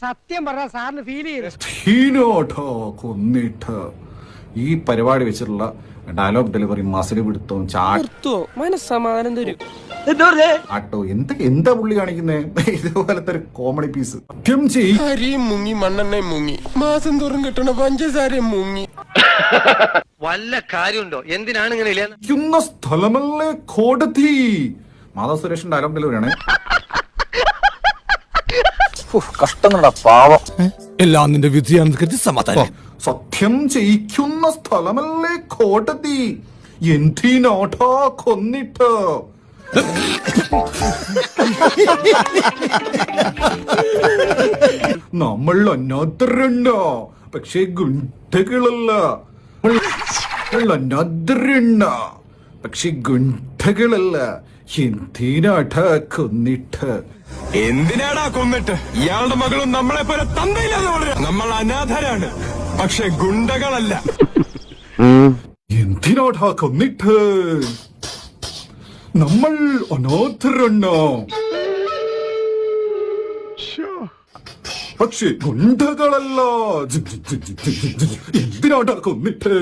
സത്യം പറഞ്ഞ സാറിന് ഫീൽ ചെയ്തു. ഹീനോട്ടോ കൊന്നിട്ട് ഈ പരിപാടി വെച്ചിട്ടുള്ള ഡയലോഗ് ഡെലിവറി മസിൽ പിടുത്തവും മനസ്സമാധാനം തരും. ആട്ടോ എന്താ പുള്ളി കാണിക്കുന്നേ? ഇതുപോലത്തെ ഒരു കോമഡി പീസ്. സത്യം അരിയും മുങ്ങി മണ്ണെണ്ണയും മുങ്ങി മാസം തോറും കിട്ടണ പഞ്ചസാരയും മുങ്ങി. വല്ല കാര്യമുണ്ടോ? എന്തിനാണ് ഇങ്ങനെ ചെയ്യുന്ന സ്ഥലമല്ലേ കോടതി. മാധവ് സുരേഷൻ ഡയലോഗ് ഡെലിവറിയാണ്. കഷ്ടങ്ങളുടെ പാവം. എല്ലാം നിന്റെ വിധിയാണെന്ന് സമാധാനം. സത്യം ചെയ്യിക്കുന്ന സ്ഥലമല്ലേ കോടതി. എന്തിനാട്ടോ കൊന്നിട്ട്? നമ്മൾ അനാഥരണ്ട, പക്ഷെ ഗുണ്ടകളല്ല. അനാഥരണ്ട, പക്ഷെ ഗുണ്ടകളല്ല. എന്തിനാട്ടാ കൊന്നിട്ട്? എന്തിനാടാ കൊന്നിട്ട്? ഇയാളുടെ മകളും നമ്മളെ പോലെ തന്തയില്ലാതെ വളരുക. നമ്മൾ അനാഥരാണ്, പക്ഷെ ഗുണ്ടകളല്ല. എന്തിനാടാ കൊന്നിട്ട്? നമ്മൾ അനാഥരണ്ട, പക്ഷെ ഗുണ്ടകളല്ല. എന്തിനാടാ കൊന്നിട്ട്?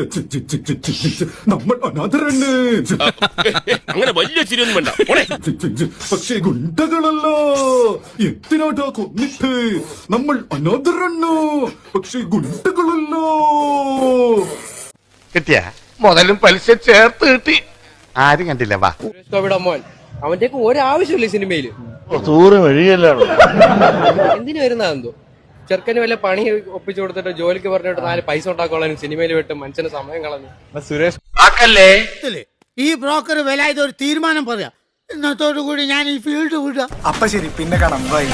നമ്മൾ അനാഥരണ്, അങ്ങനെ വലിയ ചിരിയൊന്നും വേണ്ട. പക്ഷെ ഗുണ്ടകളല്ല. എന്തിനാടാ കൊന്നിട്ട്? നമ്മൾ അനാഥരണ്, പക്ഷെ ഗുണ്ടകളല്ല. കിട്ടിയ മുതലും പലിശ ചേർത്ത് കിട്ടി. ആരും കണ്ടില്ല. വാ മോൻ അവന്റെ ഒരാവശ്യമില്ല സിനിമയില്. എന്തിനു വരുന്നതെന്തോ ചെറുക്കന് വല്ല പണി ഒപ്പിച്ചു കൊടുത്തിട്ട് ജോലിക്ക് പറഞ്ഞിട്ട് 4 പൈസ ഉണ്ടാക്കോളാനും സിനിമയിൽ വിട്ട് മനുഷ്യന് സമയം കളഞ്ഞു. സുരേഷ് ഈ ബ്രോക്കർ വില ഇതൊരു തീരുമാനം പറയാം. ഇന്നത്തോടു കൂടി ഞാൻ ഈ ഫീൽഡ് വിടാം. അപ്പൊ ശരി, പിന്നെ കാണാം. ബൈ.